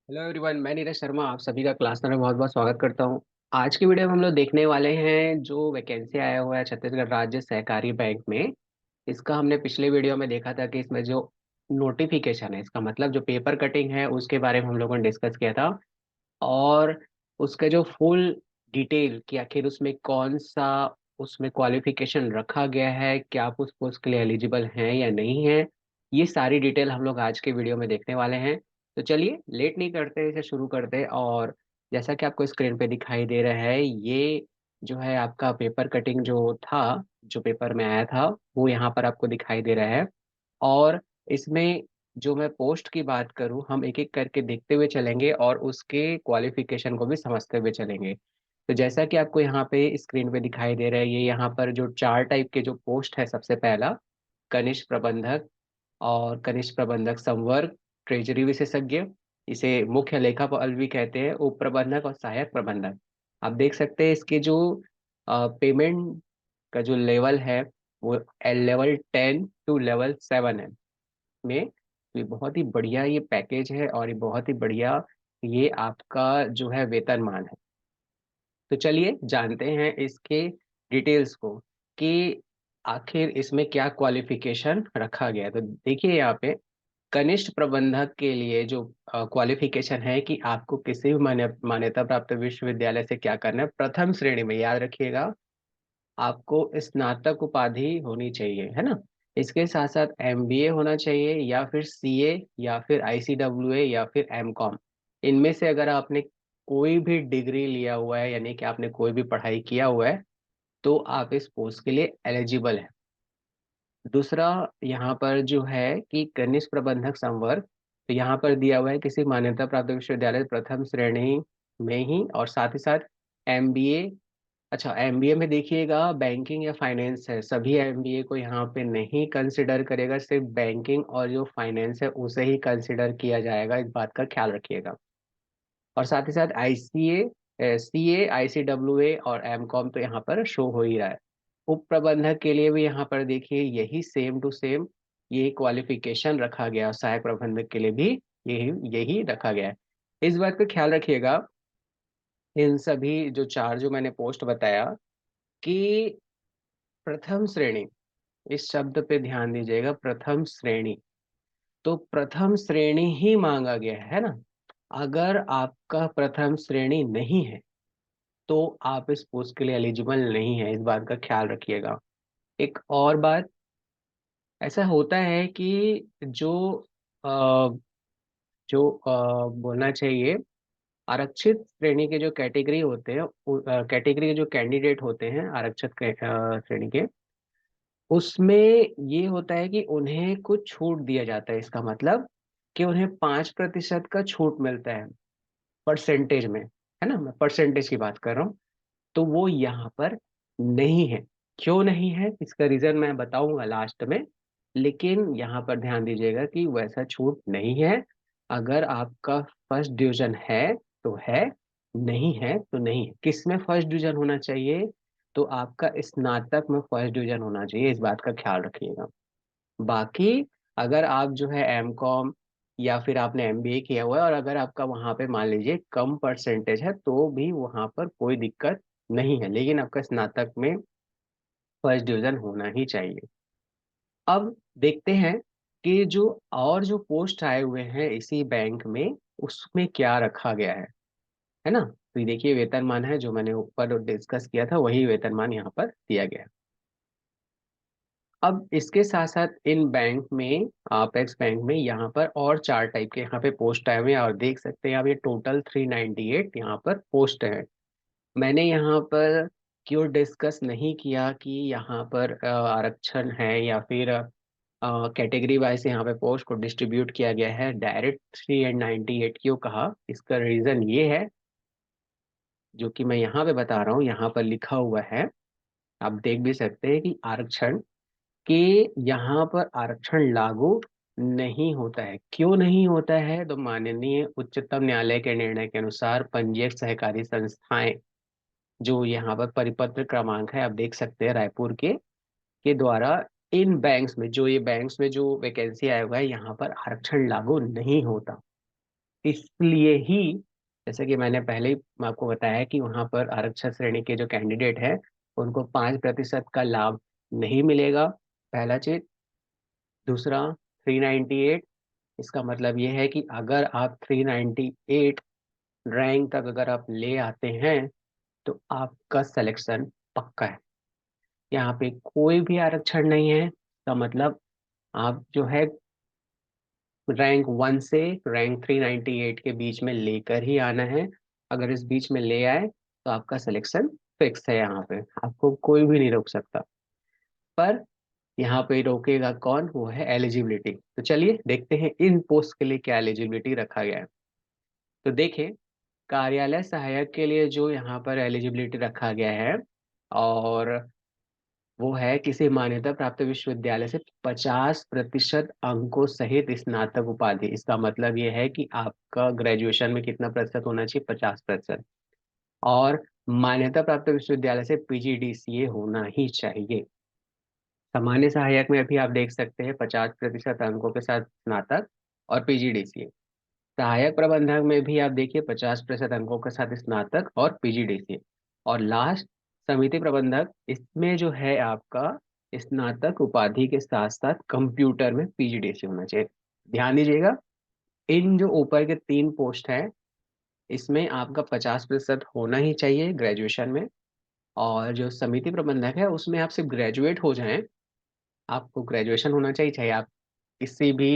Hello everyone, मैं नीरज शर्मा आप सभी का क्लास में बहुत बहुत स्वागत करता हूं। आज की वीडियो में हम लोग देखने वाले हैं जो वैकेंसी आया हुआ है छत्तीसगढ़ राज्य सहकारी बैंक में। इसका हमने पिछले वीडियो में देखा था कि इसमें जो नोटिफिकेशन है, इसका मतलब जो पेपर कटिंग है उसके बारे में हम लोगों ने डिस्कस किया था। और उसका जो फुल डिटेल कि आखिर उसमें कौन सा उसमें क्वालिफिकेशन रखा गया है, क्या आप उस पोस्ट के लिए एलिजिबल हैं या नहीं है, ये सारी डिटेल हम लोग आज के वीडियो में देखने वाले हैं। तो चलिए लेट नहीं करते, इसे शुरू करते हैं। और जैसा कि आपको स्क्रीन पे दिखाई दे रहा है, ये जो है आपका पेपर कटिंग जो था, जो पेपर में आया था वो यहाँ पर आपको दिखाई दे रहा है। और इसमें जो मैं पोस्ट की बात करूं, हम एक एक करके देखते हुए चलेंगे और उसके क्वालिफिकेशन को भी समझते हुए चलेंगे। तो जैसा कि आपको यहाँ पे स्क्रीन पे दिखाई दे रहा है, ये यहाँ पर जो चार टाइप के जो पोस्ट है, सबसे पहला कनिष्ठ प्रबंधक और कनिष्ठ प्रबंधक संवर्ग, ट्रेजरी विशेषज्ञ, इसे मुख्य लेखापाल भी कहते हैं, उप प्रबंधक और सहायक प्रबंधक। आप देख सकते हैं इसके जो पेमेंट का जो लेवल है वो लेवल 10 to लेवल 7 है में। ये बहुत ही बढ़िया ये पैकेज है और ये बहुत ही बढ़िया ये आपका जो है वेतनमान है। तो चलिए जानते हैं इसके डिटेल्स को कि आखिर इसमें क्या क्वालिफिकेशन रखा गया है। तो देखिए यहाँ पे कनिष्ठ प्रबंधक के लिए जो क्वालिफिकेशन है कि आपको किसी भी मान्यता प्राप्त विश्वविद्यालय से क्या करना है, प्रथम श्रेणी में याद रखिएगा, आपको स्नातक उपाधि होनी चाहिए, है ना। इसके साथ साथ एमबीए होना चाहिए या फिर सीए या फिर आईसीडब्ल्यूए या फिर एमकॉम। इनमें से अगर आपने कोई भी डिग्री लिया हुआ है, यानी कि आपने कोई भी पढ़ाई किया हुआ है, तो आप इस पोस्ट के लिए एलिजिबल हैं। दूसरा यहाँ पर जो है कि कनिष्ठ प्रबंधक संवर्ग, तो यहाँ पर दिया हुआ है किसी मान्यता प्राप्त विश्वविद्यालय प्रथम श्रेणी में ही, और साथ ही साथ एमबीए। अच्छा, एमबीए में देखिएगा बैंकिंग या फाइनेंस है, सभी एमबीए को यहाँ पे नहीं कंसिडर करेगा, सिर्फ बैंकिंग और जो फाइनेंस है उसे ही कंसिडर किया जाएगा, इस बात का ख्याल रखिएगा। और साथ ही साथ आईसीए, सीए, आईसीडब्ल्यूए और एमकॉम तो यहाँ पर शो हो ही रहा है। उप प्रबंधक के लिए भी यहाँ पर देखिए यही सेम टू सेम ये क्वालिफिकेशन रखा गया, और सहायक प्रबंधक के लिए भी यही यही रखा गया है। इस बात का ख्याल रखिएगा, इन सभी जो चार जो मैंने पोस्ट बताया कि प्रथम श्रेणी, इस शब्द पे ध्यान दीजिएगा, प्रथम श्रेणी। तो प्रथम श्रेणी ही मांगा गया है ना। अगर आपका प्रथम श्रेणी नहीं है तो आप इस पोस्ट के लिए एलिजिबल नहीं है, इस बात का ख्याल रखिएगा। एक और बात, ऐसा होता है कि जो अ, बोलना चाहिए, आरक्षित श्रेणी के जो कैटेगरी होते हैं, कैटेगरी के जो कैंडिडेट होते हैं आरक्षित श्रेणी के, उसमें ये होता है कि उन्हें कुछ छूट दिया जाता है। इसका मतलब कि उन्हें 5% का छूट मिलता है परसेंटेज में, है ना, मैं परसेंटेज की बात कर रहा हूँ। तो वो यहाँ पर नहीं है। क्यों नहीं है, इसका रीजन मैं बताऊंगा लास्ट में। लेकिन यहाँ पर ध्यान दीजिएगा कि वैसा छूट नहीं है। अगर आपका फर्स्ट डिवीजन है तो है, नहीं है तो नहीं है। किस में फर्स्ट डिवीजन होना चाहिए, तो आपका स्नातक में फर्स्ट डिवीजन होना चाहिए, इस बात का ख्याल रखिएगा। बाकी अगर आप जो है एम कॉम या फिर आपने एमबीए किया हुआ है और अगर आपका वहाँ पे मान लीजिए कम परसेंटेज है, तो भी वहाँ पर कोई दिक्कत नहीं है, लेकिन आपका स्नातक में फर्स्ट डिवीजन होना ही चाहिए। अब देखते हैं कि जो और जो पोस्ट आए हुए हैं इसी बैंक में, उसमें क्या रखा गया है ना। तो ये देखिए वेतनमान है, जो मैंने ऊपर डिस्कस किया था वही वेतनमान यहाँ पर दिया गया है। अब इसके साथ साथ इन बैंक में, अपेक्स बैंक में, यहाँ पर और चार टाइप के यहाँ पे पोस्ट आए हुए हैं, और देख सकते हैं आप ये टोटल 398 यहाँ पर पोस्ट है। मैंने यहाँ पर क्यों डिस्कस नहीं किया कि यहाँ पर आरक्षण है या फिर कैटेगरी वाइज यहाँ पे पोस्ट को डिस्ट्रीब्यूट किया गया है, डायरेक्ट 398 क्यों कहा, इसका रीजन ये है जो कि मैं यहाँ पे बता रहा हूँ, यहाँ पर लिखा हुआ है। आप देख भी सकते हैं कि आरक्षण कि यहाँ पर आरक्षण लागू नहीं होता है। क्यों नहीं होता है, तो माननीय उच्चतम न्यायालय के निर्णय के अनुसार पंजीयक सहकारी संस्थाएं, जो यहाँ पर परिपत्र क्रमांक है आप देख सकते हैं रायपुर के द्वारा, इन बैंक्स में जो ये बैंक्स में जो वैकेंसी आया हुआ है यहाँ पर आरक्षण लागू नहीं होता। इसलिए ही जैसे कि मैंने पहले ही आपको बताया कि वहां पर आरक्षण श्रेणी के जो कैंडिडेट हैं उनको 5% का लाभ नहीं मिलेगा, पहला चीज। दूसरा, 398, इसका मतलब ये है कि अगर आप 398 रैंक तक अगर आप ले आते हैं तो आपका सिलेक्शन पक्का है। यहाँ पे कोई भी आरक्षण नहीं है, का मतलब आप जो है रैंक 1 से रैंक 398 के बीच में लेकर ही आना है। अगर इस बीच में ले आए तो आपका सिलेक्शन फिक्स है, यहाँ पे आपको कोई भी नहीं रोक सकता। पर यहाँ पे रोकेगा कौन, वो है एलिजिबिलिटी। तो चलिए देखते हैं इन पोस्ट के लिए क्या एलिजिबिलिटी रखा गया है। तो देखें, कार्यालय सहायक के लिए जो यहाँ पर एलिजिबिलिटी रखा गया है, और वो है किसी मान्यता प्राप्त विश्वविद्यालय से 50% अंकों सहित स्नातक उपाधि। इसका मतलब ये है कि आपका ग्रेजुएशन में कितना प्रतिशत होना चाहिए, 50%। और मान्यता प्राप्त विश्वविद्यालय से पीजीडीसीए होना ही चाहिए। सामान्य सहायक में अभी आप देख सकते हैं 50% अंकों के साथ स्नातक और पीजीडीसीए। सहायक प्रबंधक में भी आप देखिए 50% अंकों के साथ स्नातक और पीजीडीसीए। और लास्ट, समिति प्रबंधक, इसमें जो है आपका स्नातक उपाधि के साथ साथ कंप्यूटर में पीजीडीसीए होना चाहिए। ध्यान दीजिएगा, इन जो ऊपर के 3 पोस्ट हैं इसमें आपका 50% होना ही चाहिए ग्रेजुएशन में। और जो समिति प्रबंधक है उसमें आप सिर्फ ग्रेजुएट हो जाएं, आपको ग्रेजुएशन होना चाहिए, चाहे आप किसी भी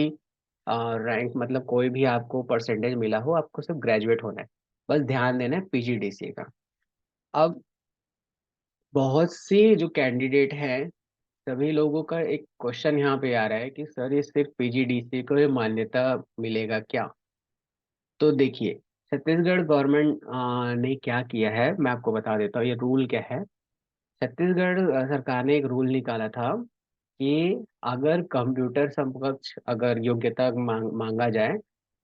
रैंक, मतलब कोई भी आपको परसेंटेज मिला हो, आपको सिर्फ ग्रेजुएट होना है। बस ध्यान देना है पीजीडीसीए का। अब बहुत से जो कैंडिडेट हैं, सभी लोगों का एक क्वेश्चन यहाँ पे आ रहा है कि सर ये सिर्फ पीजीडीसीए को ये मान्यता मिलेगा क्या। तो देखिए, छत्तीसगढ़ गवर्नमेंट ने क्या किया है मैं आपको बता देता हूँ, ये रूल क्या है। छत्तीसगढ़ सरकार ने एक रूल निकाला था कि अगर कंप्यूटर समकक्ष अगर योग्यता मांगा जाए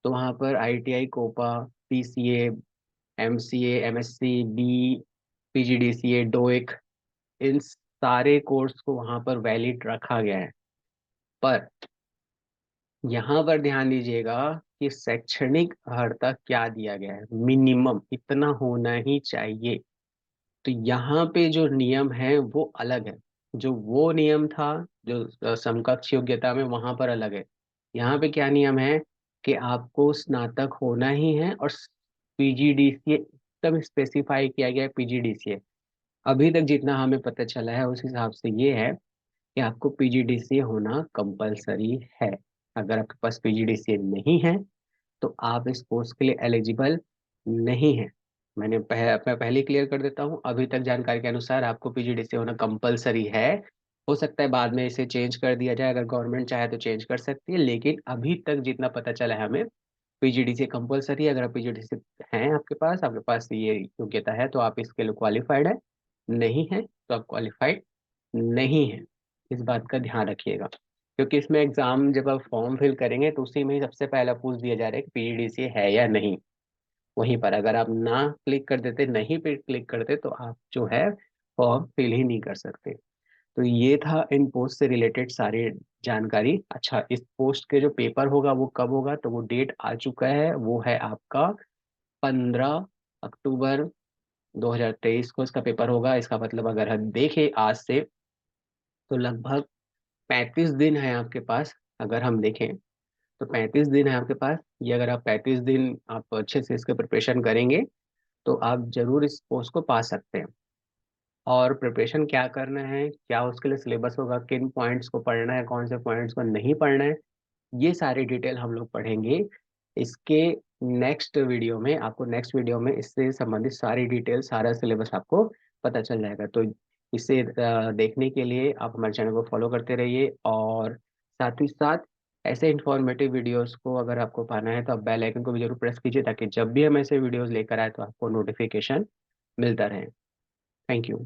तो वहाँ पर ITI, COPA, PCA, MCA, MSc, B, PGDCA, डोइक, इन सारे कोर्स को वहाँ पर वैलिड रखा गया है। पर यहाँ पर ध्यान दीजिएगा कि शैक्षणिक अर्हता क्या दिया गया है, मिनिमम इतना होना ही चाहिए। तो यहाँ पे जो नियम है वो अलग है। जो वो नियम था जो समकक्ष योग्यता में, वहां पर अलग है। यहाँ पे क्या नियम है कि आपको स्नातक होना ही है, और पीजीडीसीए एकदम स्पेसिफाई किया गया है, पीजीडीसीए। अभी तक जितना हमें पता चला है उस हिसाब से ये है कि आपको पीजीडीसीए होना कंपलसरी है। अगर आपके पास पीजीडीसीए नहीं है तो आप इस कोर्स के लिए एलिजिबल नहीं है। मैं पहले क्लियर कर देता हूँ, अभी तक जानकारी के अनुसार आपको पीजीडीसी होना कंपलसरी है। हो सकता है बाद में इसे चेंज कर दिया जाए, अगर गवर्नमेंट चाहे तो चेंज कर सकती है, लेकिन अभी तक जितना पता चला है हमें, पीजीडीसी कंपलसरी है। अगर आप पीजीडीसी हैं, आपके पास ये योग्यता है, तो आप इसके लिए क्वालिफाइड है। नहीं है तो आप क्वालिफाइड नहीं है। इस बात का ध्यान रखिएगा, क्योंकि इसमें एग्जाम जब आप फॉर्म फिल करेंगे तो उसी में ही सबसे पहला पूछ दिया जा रहा है कि पीजीडीसी है या नहीं। वहीं पर अगर आप ना क्लिक कर देते, नहीं पे क्लिक करते, तो आप जो है फॉर्म फिल ही नहीं कर सकते। तो ये था इन पोस्ट से रिलेटेड सारी जानकारी। अच्छा, इस पोस्ट के जो पेपर होगा वो कब होगा, तो वो डेट आ चुका है, वो है आपका 15 अक्टूबर 2023 को इसका पेपर होगा। इसका मतलब अगर हम देखें आज से, तो लगभग 35 दिन है आपके पास। अगर हम देखें तो 35 दिन है आपके पास। ये अगर आप 35 दिन आप अच्छे से इसके प्रिपरेशन करेंगे तो आप जरूर इस पोस्ट को पा सकते हैं। और प्रिपरेशन क्या करना है, क्या उसके लिए सिलेबस होगा, किन पॉइंट्स को पढ़ना है, कौन से पॉइंट्स को नहीं पढ़ना है, ये सारी डिटेल हम लोग पढ़ेंगे इसके नेक्स्ट वीडियो में इससे संबंधित सारी डिटेल, सारा सिलेबस आपको पता चल जाएगा। तो इसे देखने के लिए आप हमारे चैनल को फॉलो करते रहिए, और साथ ही साथ ऐसे इंफॉर्मेटिव वीडियोस को अगर आपको पाना है तो आप बेल आइकन को भी जरूर प्रेस कीजिए, ताकि जब भी हम ऐसे वीडियोस लेकर आए तो आपको नोटिफिकेशन मिलता रहे। Thank you.